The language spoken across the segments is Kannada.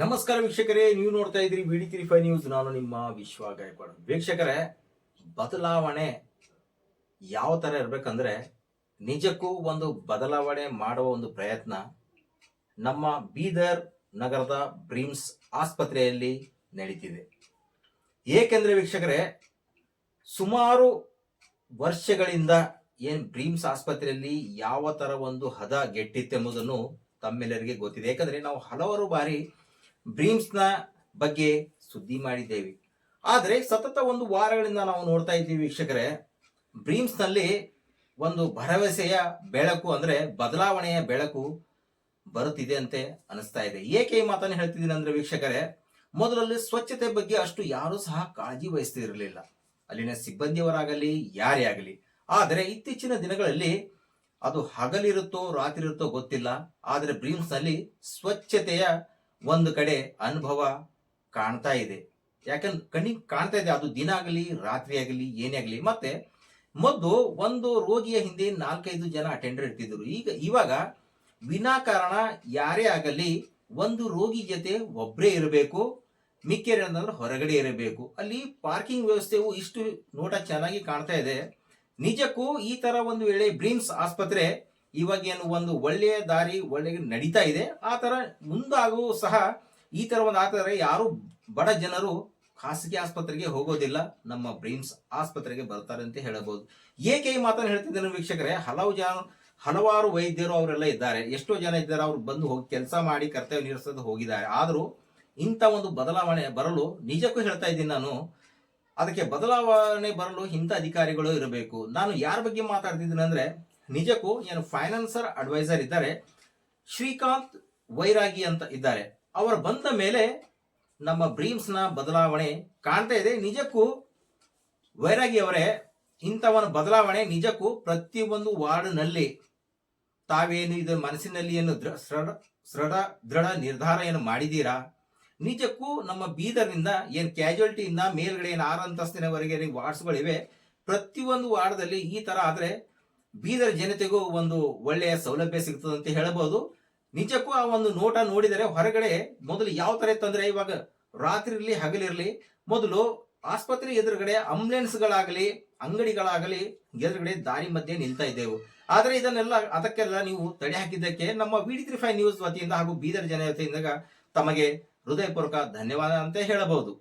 ನಮಸ್ಕಾರ ವೀಕ್ಷಕರೇ, ನೀವು ನೋಡ್ತಾ ಇದ್ರಿ BD35 ನ್ಯೂಸ್. ನಾನು ನಿಮ್ಮ ವಿಶ್ವ ಗಾಯಕ್ವಾಡ. ವೀಕ್ಷಕರೇ, ಬದಲಾವಣೆ ಯಾವ ತರ ಇರ್ಬೇಕಂದ್ರೆ ನಿಜಕ್ಕೂ ಒಂದು ಬದಲಾವಣೆ ಮಾಡುವ ಒಂದು ಪ್ರಯತ್ನ ನಮ್ಮ ಬೀದರ್ ನಗರದ ಬ್ರಿಮ್ಸ್ ಆಸ್ಪತ್ರೆಯಲ್ಲಿ ನಡೀತಿದೆ. ಏಕೆಂದ್ರೆ ವೀಕ್ಷಕರೇ, ಸುಮಾರು ವರ್ಷಗಳಿಂದ ಬ್ರಿಮ್ಸ್ ಆಸ್ಪತ್ರೆಯಲ್ಲಿ ಯಾವ ತರ ಒಂದು ಹದ ಗೆಟ್ಟಿತ್ತೆಂಬುದನ್ನು ತಮ್ಮೆಲ್ಲರಿಗೆ ಗೊತ್ತಿದೆ. ಯಾಕಂದ್ರೆ ನಾವು ಹಲವಾರು ಬಾರಿ ಬ್ರಿಮ್ಸ್ನ ಬಗ್ಗೆ ಸುದ್ದಿ ಮಾಡಿದ್ದೇವೆ. ಆದರೆ ಸತತ ಒಂದು ವಾರಗಳಿಂದ ನಾವು ನೋಡ್ತಾ ಇದ್ದೀವಿ ವೀಕ್ಷಕರೇ, ಬ್ರಿಮ್ಸ್ನಲ್ಲಿ ಒಂದು ಭರವಸೆಯ ಬೆಳಕು ಅಂದ್ರೆ ಬದಲಾವಣೆಯ ಬೆಳಕು ಬರುತ್ತಿದೆ ಅಂತೆ ಅನಿಸ್ತಾ ಇದೆ. ಏಕೆ ಈ ಮಾತನ್ನು ಹೇಳ್ತಿದ್ದೀನಿ ಅಂದ್ರೆ ವೀಕ್ಷಕರೇ, ಮೊದಲಲ್ಲಿ ಸ್ವಚ್ಛತೆ ಬಗ್ಗೆ ಅಷ್ಟು ಯಾರೂ ಸಹ ಕಾಳಜಿ ವಹಿಸ್ತಿರಲಿಲ್ಲ, ಅಲ್ಲಿನ ಸಿಬ್ಬಂದಿಯವರಾಗಲಿ ಯಾರೇ ಆಗಲಿ. ಆದರೆ ಇತ್ತೀಚಿನ ದಿನಗಳಲ್ಲಿ ಅದು ಹಗಲಿರುತ್ತೋ ರಾತ್ರಿ ಇರುತ್ತೋ ಗೊತ್ತಿಲ್ಲ, ಆದರೆ ಬ್ರಿಮ್ಸ್ನಲ್ಲಿ ಸ್ವಚ್ಛತೆಯ ಒಂದು ಕಡೆ ಅನುಭವ ಕಾಣ್ತಾ ಇದೆ. ಯಾಕಂದ್ರೆ ಕಣ್ಣಿಗೆ ಕಾಣ್ತಾ ಇದೆ, ಅದು ದಿನ ಆಗಲಿ ರಾತ್ರಿ ಆಗಲಿ ಏನೇ ಆಗಲಿ. ಮತ್ತೆ ಮೊದಲು ಒಂದು ರೋಗಿಯ ಹಿಂದೆ 4-5 ಜನ ಅಟೆಂಡರ್ ಇರ್ತಿದ್ರು. ಇವಾಗ ವಿನಾಕಾರಣ ಯಾರೇ ಆಗಲಿ ಒಂದು ರೋಗಿ ಜೊತೆ ಒಬ್ಬರೇ ಇರಬೇಕು, ಮಿಕ್ಕೇನಂದ್ರೆ ಹೊರಗಡೆ ಇರಬೇಕು. ಅಲ್ಲಿ ಪಾರ್ಕಿಂಗ್ ವ್ಯವಸ್ಥೆಯು ಇಷ್ಟು ನೋಟ ಚೆನ್ನಾಗಿ ಕಾಣ್ತಾ ಇದೆ. ನಿಜಕ್ಕೂ ಈ ತರ ಒಂದು ವೇಳೆ ಬ್ರಿಮ್ಸ್ ಆಸ್ಪತ್ರೆ ಇವಾಗ ಏನು ಒಂದು ಒಳ್ಳೆಯ ದಾರಿ ಒಳ್ಳೆ ನಡೀತಾ ಇದೆ, ಆ ತರ ಮುಂದಾಗೂ ಸಹ ಈ ತರ ಒಂದು ಆಗ್ತದೆ. ಯಾರು ಬಡ ಜನರು ಖಾಸಗಿ ಆಸ್ಪತ್ರೆಗೆ ಹೋಗೋದಿಲ್ಲ, ನಮ್ಮ ಬ್ರಿಮ್ಸ್ ಆಸ್ಪತ್ರೆಗೆ ಬರ್ತಾರೆ ಅಂತ ಹೇಳಬಹುದು. ಏಕೆ ಈ ಮಾತನ್ನು ಹೇಳ್ತಿದ್ದೇನೆ ವೀಕ್ಷಕರೇ, ಹಲವಾರು ವೈದ್ಯರು ಅವರೆಲ್ಲ ಇದ್ದಾರೆ, ಎಷ್ಟೋ ಜನ ಇದ್ದಾರೆ, ಅವ್ರು ಬಂದು ಹೋಗಿ ಕೆಲಸ ಮಾಡಿ ಕರ್ತವ್ಯ ನಿರ್ವಹಿಸೋದು ಹೋಗಿದ್ದಾರೆ. ಆದರೂ ಇಂಥ ಒಂದು ಬದಲಾವಣೆ ಬರಲು ನಿಜಕ್ಕೂ ಹೇಳ್ತಾ ಇದ್ದೀನಿ ನಾನು, ಅದಕ್ಕೆ ಬದಲಾವಣೆ ಬರಲು ಇಂಥ ಅಧಿಕಾರಿಗಳು ಇರಬೇಕು. ನಾನು ಯಾರ ಬಗ್ಗೆ ಮಾತಾಡ್ತಿದ್ದೀನಿ ಅಂದ್ರೆ, ನಿಜಕ್ಕೂ ಏನು ಫೈನಾನ್ಸರ್ ಅಡ್ವೈಸರ್ ಇದ್ದಾರೆ, ಶ್ರೀಕಾಂತ್ ವೈರಾಗಿ ಅಂತ ಇದ್ದಾರೆ. ಅವರು ಬಂದ ಮೇಲೆ ನಮ್ಮ ಬ್ರಿಮ್ಸ್ನ ಬದಲಾವಣೆ ಕಾಣ್ತಾ ಇದೆ. ನಿಜಕ್ಕೂ ವೈರಾಗಿ ಅವರೇ, ಇಂಥ ಒಂದು ಬದಲಾವಣೆ ನಿಜಕ್ಕೂ ಪ್ರತಿಯೊಂದು ವಾರ್ಡ್ನಲ್ಲಿ ತಾವೇನು ಇದು ಮನಸ್ಸಿನಲ್ಲಿ ಏನು ದೃಢ ನಿರ್ಧಾರ ಏನು ಮಾಡಿದ್ದೀರಾ, ನಿಜಕ್ಕೂ ನಮ್ಮ ಬೀದರ್ನಿಂದ ಏನು ಕ್ಯಾಜುಯಾಲಿಟಿಯಿಂದ ಮೇಲ್ಗಡೆ ಏನು 6 ಅಂತಸ್ತಿನವರೆಗೆ ವಾರ್ಡ್ಸ್ಗಳಿವೆ, ಪ್ರತಿಯೊಂದು ವಾರ್ಡ್ದಲ್ಲಿ ಈ ತರ ಆದ್ರೆ ಬೀದರ್ ಜನತೆಗೂ ಒಂದು ಒಳ್ಳೆಯ ಸೌಲಭ್ಯ ಸಿಗ್ತದೆ ಅಂತ ಹೇಳಬಹುದು. ನಿಜಕ್ಕೂ ಆ ಒಂದು ನೋಟ ನೋಡಿದರೆ ಹೊರಗಡೆ ಮೊದಲು ಯಾವ ತರ ಇತ್ತಂದ್ರೆ, ಇವಾಗ ರಾತ್ರಿ ಇರ್ಲಿ ಹಗಲಿರ್ಲಿ, ಮೊದಲು ಆಸ್ಪತ್ರೆ ಎದುರುಗಡೆ ಆಂಬುಲೆನ್ಸ್ಗಳಾಗಲಿ ಅಂಗಡಿಗಳಾಗಲಿ ಎದುರುಗಡೆ ದಾರಿ ಮಧ್ಯೆ ನಿಲ್ತಾ ಇದ್ದೆವು. ಆದ್ರೆ ಅದಕ್ಕೆಲ್ಲ ನೀವು ತಡೆ ಹಾಕಿದ್ದಕ್ಕೆ ನಮ್ಮ BD35 ನ್ಯೂಸ್ ವತಿಯಿಂದ ಹಾಗೂ ಬೀದರ್ ಜನ ವತಿಯಿಂದ ತಮಗೆ ಹೃದಯಪೂರ್ವಕ ಧನ್ಯವಾದ ಅಂತ ಹೇಳಬಹುದು.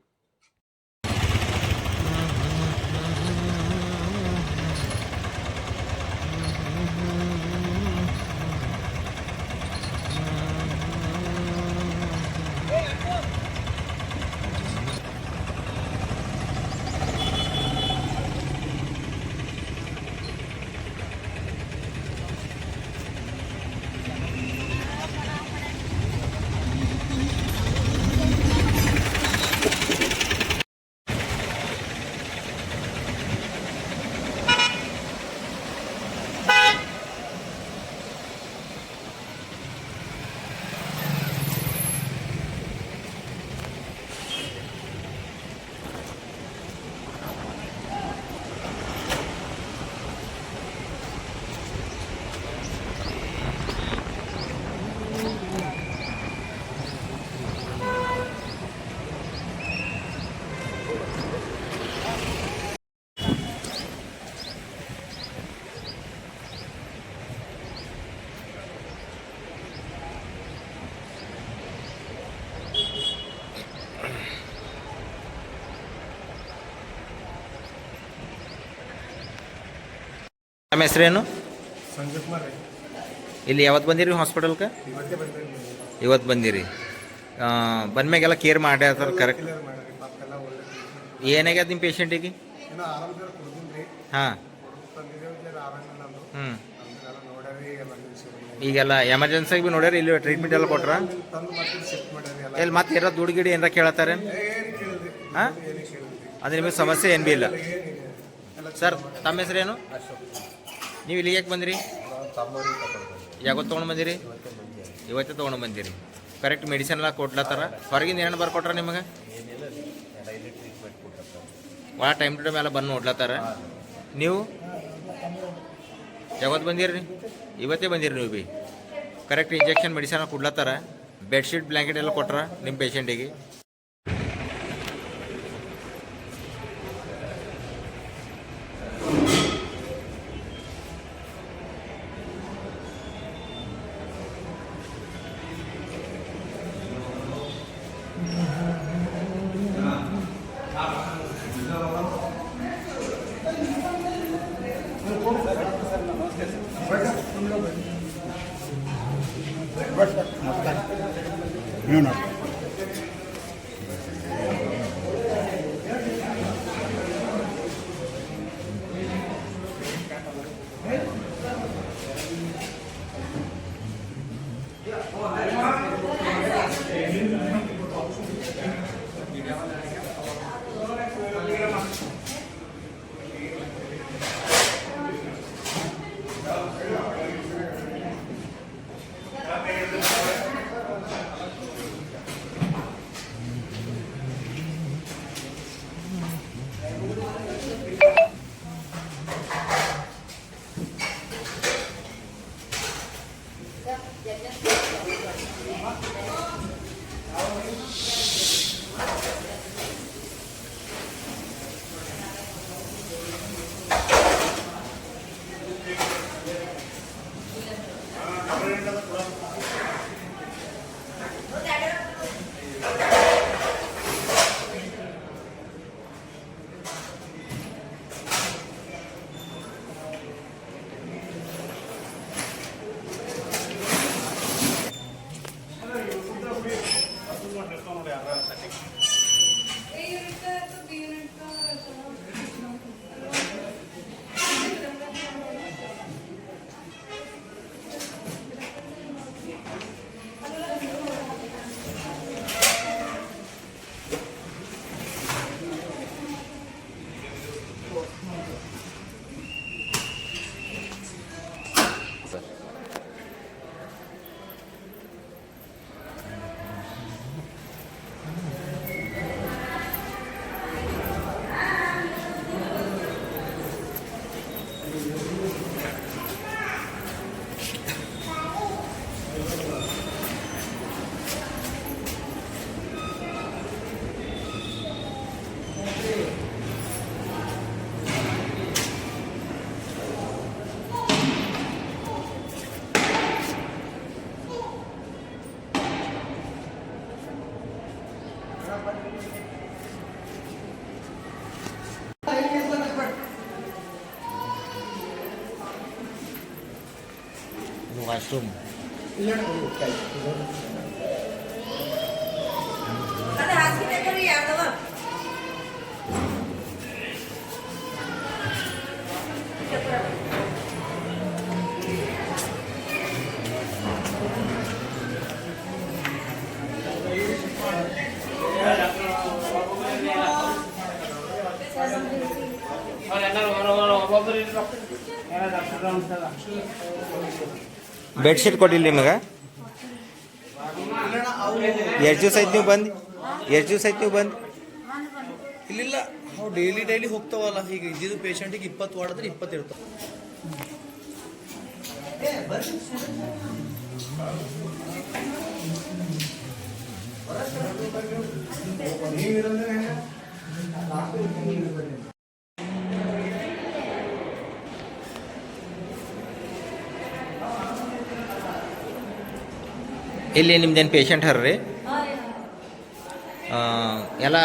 ನಮ್ಮ ಹೆಸರೇನು? ಸಂಜಯ್ ಕುಮಾರ್. ಇಲ್ಲಿ ಯಾವತ್ತು ಬಂದಿರಿ ಹಾಸ್ಪಿಟಲ್ಗೆ? ಇವತ್ತು ಬಂದಿರಿ. ಬಂದ್ಮ್ಯಾಗೆಲ್ಲ ಕೇರ್ ಮಾಡ್ಯಾರ ಕರೆಕ್ಟ್? ಏನಾಗ್ಯದ ನಿಮ್ಮ ಪೇಷಂಟಿಗೆ? ಹಾಂ. ಈಗೆಲ್ಲ ಎಮರ್ಜೆನ್ಸಿಗೆ ಭೀ ನೋಡ್ಯಾರ, ಇಲ್ಲಿ ಟ್ರೀಟ್ಮೆಂಟ್ ಎಲ್ಲ ಕೊಟ್ರ? ಎಲ್ಲಿ ಮತ್ತೆ ಏನಾರ ದುಡ್ಡು ಗಿಡಿ ಏನಾರ ಕೇಳತ್ತಾರೆ? ಹಾಂ, ಅಂದರೆ ನಿಮಗೆ ಸಮಸ್ಯೆ ಏನು ಭೀ ಇಲ್ಲ ಸರ್. ತಮ್ಮ ಹೆಸರೇನು? ನೀವು ಇಲ್ಲಿಗೆ ಯಾಕೆ ಬಂದಿರಿ? ಯಾವತ್ತು ತೊಗೊಂಡು ಬಂದಿರಿ? ಇವತ್ತೇ ತೊಗೊಂಡು ಬಂದಿರಿ. ಕರೆಕ್ಟ್ ಮೆಡಿಸಿನ್ ಎಲ್ಲ ಕೊಡ್ಲತ್ತಾರ? ಹೊರಗಿಂದ ಏನೇನು ಬರ್ಕೊಟ್ರ ನಿಮಗೆ? ಭಾಳ ಟೈಮ್ ಟು ಟೈಮ್ ಎಲ್ಲ ಬಂದು ನೋಡ್ಲತ್ತಾರ. ನೀವು ಯಾವತ್ತು ಬಂದಿರಿ? ಇವತ್ತೇ ಬಂದಿರಿ ನೀವು ಭೀ? ಕರೆಕ್ಟ್ ಇಂಜೆಕ್ಷನ್ ಮೆಡಿಸಿನ್ ಕೊಡ್ಲತ್ತಾರ? ಬೆಡ್ಶೀಟ್ ಬ್ಲ್ಯಾಂಕೆಟ್ ಎಲ್ಲ ಕೊಟ್ರ ನಿಮ್ಮ ಪೇಷಂಟಿಗೆ? ವಾಶ್ರೂಮ್ ಬೆಡ್ಶೀಟ್ ಕೊಟ್ಟಿಲ್ಲ ನಿಮಗೆ? ಎಷ್ಟು ದಿವಸ ಆಯ್ತು ನೀವು ಬಂದು? ಇಲ್ಲಿಲ್ಲ, ನಾವು ಡೈಲಿ ಹೋಗ್ತಾವಲ್ಲ. ಈಗ ಇದ್ದಿದ್ದು ಪೇಷಂಟಿಗೆ 20 ವಾರ್ಡ್ 20 ಇರ್ತಾವೆ. ಇಲ್ಲಿ ನಿಮ್ದೇನು ಪೇಷಂಟ್ ಹರ್ರಿ? ಎಲ್ಲ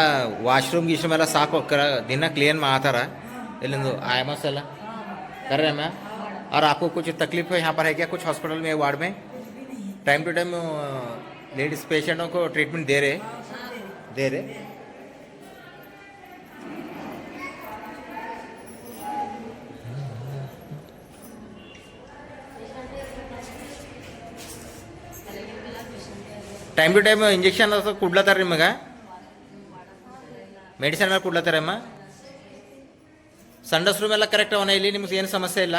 ವಾಶ್रूम गीशरूम ಎಲ್ಲ साफ होकर दिन क्लीन मातारा इल्लिंदु आयमस ಎಲ್ಲ कर रहे हैं मैं। और आपको कुछ तकलीफ यहाँ पर है क्या कुछ हॉस्पिटल में वार्ड में? टाइम टू टाइम लेडीज़ पेशेंटों को ट्रीटमेंट दे रहे? टाइम टू टाइम इंजेक्शन कुडलತ್ತಾರ ನಿಮಗೆ? ಮೆಡಿಸಿನ್ ಎಲ್ಲ ಕೊಡ್ಲತ್ತಾರಮ್ಮ? ಸಂಡಸ್ ರೂಮ್ ಎಲ್ಲ ಕರೆಕ್ಟ್ ಅವನ? ಇಲ್ಲಿ ನಿಮ್ಗೆ ಏನು ಸಮಸ್ಯೆ ಇಲ್ಲ?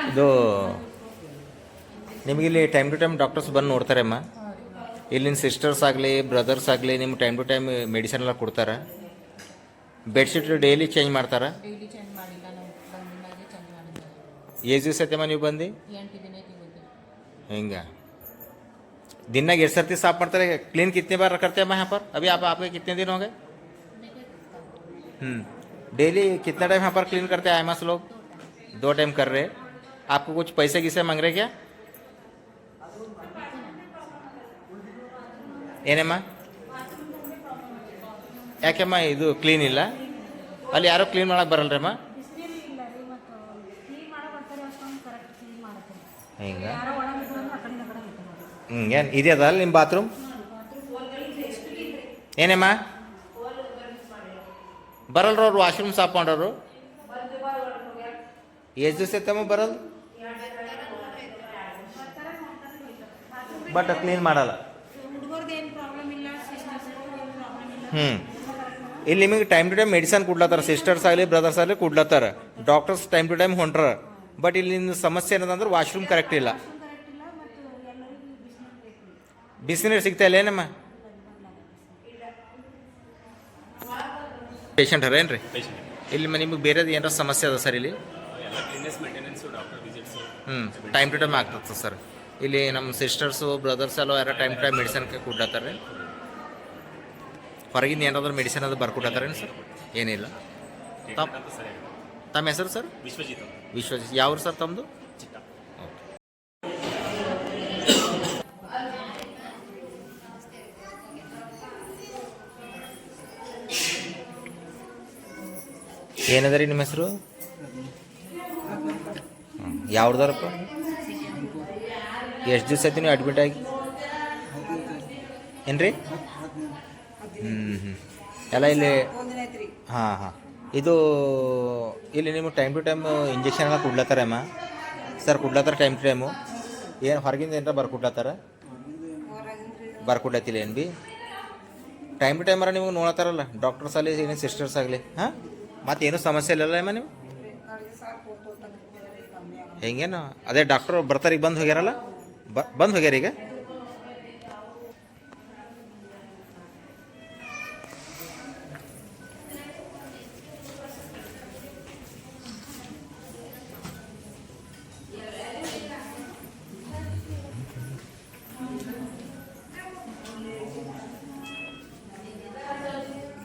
ಇದು ನಿಮಗಿಲ್ಲಿ ಟೈಮ್ ಟು ಟೈಮ್ ಡಾಕ್ಟರ್ಸ್ ಬಂದು ನೋಡ್ತಾರೆ ಅಮ್ಮ. ಇಲ್ಲಿನ ಸಿಸ್ಟರ್ಸ್ ಆಗಲಿ ಬ್ರದರ್ಸ್ ಆಗಲಿ ನಿಮ್ಮ ಟೈಮ್ ಟು ಟೈಮ್ ಮೆಡಿಸಿನ್ ಎಲ್ಲ ಕೊಡ್ತಾರೆ. ಬೆಡ್ಶೀಟ್ ಡೈಲಿ ಚೇಂಜ್ ಮಾಡ್ತಾರೆ. ಡೈಲಿ ಚೇಂಜ್ ಮಾಡಿಲ್ಲ, ನಾವು ಬಂದಿನಾಗೆ ಚೇಂಜ್ ಮಾಡಿಲ್ಲ. ಎಷ್ಟು ದಿವಸ ಐತೆಮ್ಮ ನೀವು ಬಂದು? 8 दिन होते. ಹಿಂಗೆ ದಿನಾಗ ಎಷ್ಟು ಸರ್ತಿ ಸಾಫ್ ಮಾಡ್ತಾರೆ? क्लीन कितने बार करते हैं यहाँ पर? अभी आपके कितने दिन हो गए? डेली कितना टाइम यहाँ पर क्लीन करते हैं आयमास लोग? 2 टाइम कर रहे हैं. आपको कुछ पैसे किसे मांग रहे क्या? ಏನಮ್ಮ ಯಾಕೆಮ್ಮ ಇದು ಕ್ಲೀನ್ ಇಲ್ಲ? ಅಲ್ಲಿ ಯಾರೋ ಕ್ಲೀನ್ ಮಾಡಕ್ಕೆ ಬರಲ್ರಮ್ಮ? ಹಿಂಗ ಏನು ಇದೆಯದ ಅಲ್ಲಿ ನಿಮ್ಮ ಬಾತ್ರೂಮ್? ಏನಮ್ಮ ಬರಲ್ರ ಅವ್ರು ವಾಶ್ರೂಮ್ ಸಾಫ್ ಮಾಡೋರು? ಎಷ್ಟು ದಿವಸ ಐತಮ್ಮ ಬರಲ್? ಬಟ್ ಕ್ಲೀನ್ ಮಾಡಲ್ಲ. ಇಲ್ಲಿ ನಿಮಗೆ ಟೈಮ್ ಟು ಟೈಮ್ ಮೆಡಿಸನ್ ಕೊಡ್ಲತ್ತಾರ. ಸಿಸ್ಟರ್ಸ್ ಆಗಲಿ ಬ್ರದರ್ಸ್ ಆಗಲಿ ಕೊಡ್ಲತ್ತಾರ. ಡಾಕ್ಟರ್ಸ್ ಟೈಮ್ ಟು ಟೈಮ್ ಹೊಂಟ್ರ. ಬಟ್ ಇಲ್ಲಿ ಸಮಸ್ಯೆ ಏನದಂದ್ರೆ ವಾಶ್ರೂಮ್ ಕರೆಕ್ಟ್ ಇಲ್ಲ. ಬಿಸಿನೀರು ಸಿಗ್ತಾ ಇಲ್ಲ ಏನಮ್ಮ? ಪೇಷಂಟ್ ಹರ ಏನ್ರಿ ಇಲ್ಲಿ? ನಿಮಗೆ ಬೇರೆದು ಏನಾರ ಸಮಸ್ಯೆ ಅದ ಸರ್ ಇಲ್ಲಿ? ಟೈಮ್ ಟು ಟೈಮ್ ಆಗ್ತದೆ ಸರ್. ಇಲ್ಲಿ ನಮ್ಮ ಸಿಸ್ಟರ್ಸು ಬ್ರದರ್ಸ್ ಎಲ್ಲ ಯಾರು ಟೈಮ್ ಟು ಟೈಮ್ ಮೆಡಿಸನ್ ಕೊಡ್ಲತ್ತಾರೆ. ಹೊರಗಿಂದ ಏನಾದರೂ ಮೆಡಿಸಿನ್ ಅದು ಬರ್ಕೊಟ್ಟಾರೇನು ಸರ್? ಏನಿಲ್ಲ. ತಮ್ಮ ಹೆಸರು ಸರ್? ವಿಶ್ವಜಿತ್. ಯಾವ್ರು ಸರ್ ತಮ್ಮದು? ಏನದ ರೀ ನಿಮ್ಮ ಹೆಸರು? ಯಾವ್ದಾರಪ್ಪ? ಎಷ್ಟು ದಿವಸ ಆಯ್ತು ನೀವು ಅಡ್ಮಿಟ್ ಆಗಿ? ಏನ್ರಿ? ಎಲ್ಲ ಇಲ್ಲಿ ಹಾಂ ಇದು ಇಲ್ಲಿ ನೀವು ಟೈಮ್ ಟು ಟೈಮ್ ಇಂಜೆಕ್ಷನ್ ಎಲ್ಲ ಕೊಡ್ಲತ್ತಾರಮ್ಮ ಸರ್? ಕೊಡ್ಲತ್ತಾರ ಟೈಮ್ ಟು ಟೈಮು? ಏನು ಹೊರಗಿಂದ ಏನಾರ ಬರ್ಕೊಡ್ಲತ್ತಿಲ್ಲ ಏನು ಭೀ? ಟೈಮ್ ಟು ಟೈಮರ ನಿಮಗೆ ನೋಡತ್ತಾರಲ್ಲ ಡಾಕ್ಟರ್ಸ್ ಆಗಲಿ ಏನು ಸಿಸ್ಟರ್ಸ್ ಆಗಲಿ. ಹಾಂ ಮತ್ತೇನು ಸಮಸ್ಯೆ ಇಲ್ಲಲ್ಲ ಅಮ್ಮ ನೀವು? ಹೆಂಗೇನು ಅದೇ ಡಾಕ್ಟ್ರು ಬರ್ತಾರೆ ಈಗ ಬಂದು ಹೋಗ್ಯಾರಲ್ಲ? ಬಂದು ಹೋಗ್ಯಾರ ಈಗ?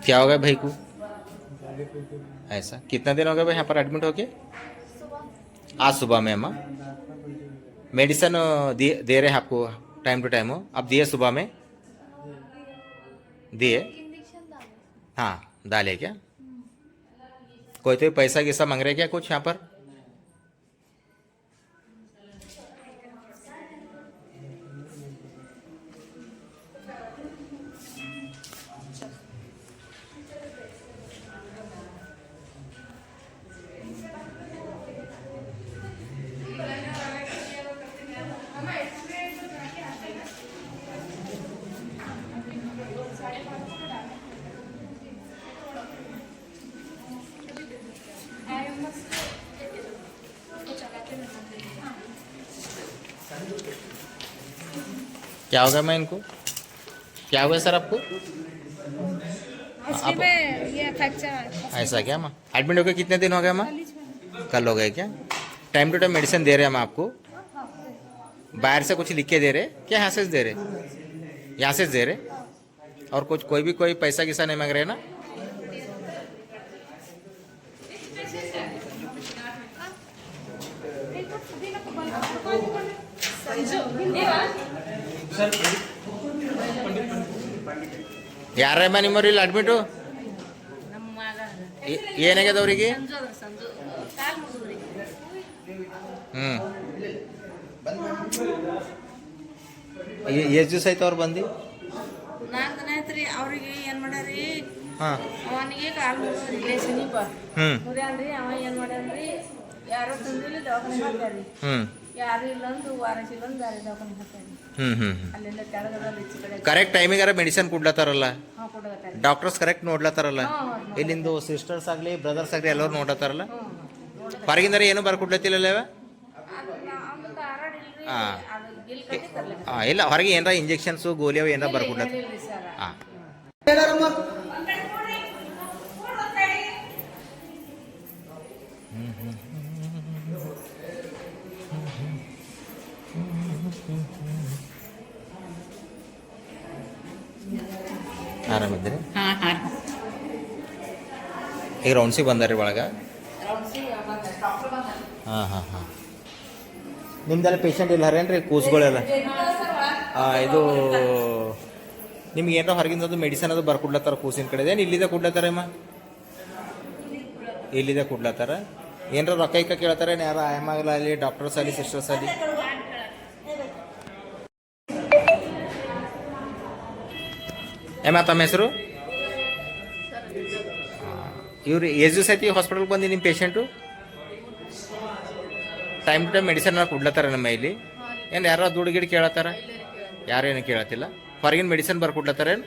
क्या हो गया भाई को? ऐसा कितना दिन हो गया भाई यहाँ पर एडमिट होके? आज सुबह में अम्मा मेडिसिन दे रहे हैं आपको टाइम टू टाइम? आप दिए सुबह में? दिए? हाँ डाले क्या? कोई तो पैसा किसा मांग रहे क्या कुछ यहाँ पर? क्या होगा मैं इनको? क्या हुआ सर आपको? आप ये फ्रैक्चर ऐसा क्या माँ? एडमिट हो गए कितने दिन हो गए माँ? कल हो गए क्या? टाइम टू टाइम मेडिसिन दे रहे हैं हम आपको? बाहर से कुछ लिख के दे रहे क्या यहाँ से दे रहे? यहाँ से दे रहे? और कुछ कोई पैसा किसा नहीं मांग रहे ना? ಯಾರಮ್ಮ ನಿಮ್ಮವ್ರಲ್ಲಿ ಅಡ್ಮಿಟು? ಏನಾಗ್ಯದ ಅವ್ರಿಗೆ? ಎಷ್ಟು ದಿವಸ ಆಯ್ತು ಅವ್ರು ಬಂದು? 4 ದಿನ ಆಯ್ತು ರೀ. ಅವ್ರಿಗೆ ಏನು ಮಾಡ್ಯಾರಿ, ಹಾಂ ಅವನಿಗೆ ಕಾಲು ರಿಲೇಷನಿಗೆ ಮುರಿಯಾನ್ರಿ. ಅವ ಏನು ಮಾಡ್ಯಾನ್ರಿ, ಯಾರೋ ತಂದಿಲ್ಲ ದವಾಖಾನೆ ಹಾಕ್ಯಾರಿ. ಯಾರು ಇಲ್ಲೊಂದು ವಾರಕ್ಕಿಲ್ಲೊಂದು ಬೇರೆ ದವಾಖಾನೆ ಹಾಕ್ಯಾರಿ. ಅಲ್ಲೆಲ್ಲ ಕೆಳಗದಲ್ಲಿ ಈಚೆ ಕಡೆ ಕರೆಕ್ಟ್ ಟೈಮಿಗಾರ ಮೆಡಿಸಿನ್ ಕೊಡ್ಲತ್ತಾರಲ್ಲ ಕೊಡಗತ್ತಾರೆ. ಡಾಕ್ಟರ್ಸ್? ಕರೆಕ್ಟ್ ನೋಡ್ಲತ್ತಾರಲ್ಲ? ಇಲ್ಲಿಂದು ಸಿಸ್ಟರ್ಸ್ ಆಗಲಿ ಬ್ರದರ್ಸ್ ಆಗಲಿ ಎಲ್ಲರೂ ನೋಡ್ಲತ್ತಾರಲ್ಲ? ಹೊರಗಿಂದಾರ ಏನು ಬರ್ಕೊಡ್ಲತ್ತಿಲ್ಲ? ಅದು ಹಾಂ. ಅದು ಬಿಲ್ ಕಟ್ಟಿ ತರ್ಲಿಕ್ಕೆ ಹಾಂ ಇಲ್ಲ ಹೊರಗೆ ಏನಾರ ಇಂಜೆಕ್ಷನ್ಸು ಗೋಲಿ ಅವು ಏನಾರ ಬರ್ಕೊಡ್ಲತ್ತ ಹೇಳಿಲ್ರಿ ಸರ್. ಹಾಂ ಆರಾಮಿದ್ರಿ ಈಗ ರೌಂಡ್ಸಿಗೆ ಬಂದಾರಿ ಒಳಗೆ ಹಾಂ ಹಾಂ ಹಾಂ ನಿಮ್ದೆಲ್ಲ ಪೇಷಂಟ್ ಇಲ್ಲ ಹರೇನ್ರಿ ಕೂಸ್ಗಳೆಲ್ಲ ಇದು ನಿಮ್ಗೆ ಏನಾರ ಹೊರಗಿಂದ ಮೆಡಿಸನ್ ಅದು ಬರ್ಕೊಡ್ಲತ್ತಾರ ಕೂಸಿನ ಕಡೆ ಏನು ಇಲ್ಲಿದೆ ಕೊಡ್ಲತ್ತಾರ ಅಮ್ಮ ಇಲ್ಲಿದೆ ಕೊಡ್ಲತ್ತಾರ ಏನಾರ ರೊಕ್ಕ ಇಕ್ಕ ಕೇಳ್ತಾರೆ ಯಾರು ಆಯಮಾಗಲಿ ಡಾಕ್ಟರ್ಸ್ ಆಗಲಿ ಸಿಸ್ಟರ್ಸ್ ಆಗಲಿ ಏಮ ತಮ್ಮ ಹೆಸರು ಇವ್ರು ಎಷ್ಟು ದಿವಸ ಐತಿ ಹಾಸ್ಪಿಟಲ್ಗೆ ಬಂದು ನಿಮ್ಮ patient time to time medicine ಕೊಡ್ಲತ್ತಾರ ನಮ್ಮ ಇಲ್ಲಿ ಏನು ಯಾರೋ ದುಡ್ಡು ಗಿಡ ಕೇಳತ್ತಾರ ಯಾರೇನು ಕೇಳತ್ತಿಲ್ಲ ಹೊರಗಿನ ಮೆಡಿಸನ್ ಬರ್ಕೊಡ್ಲತ್ತಾರೇನು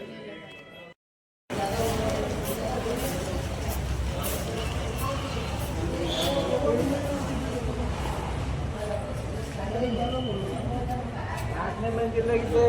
ಜಿಲ್ಲೆಗೆ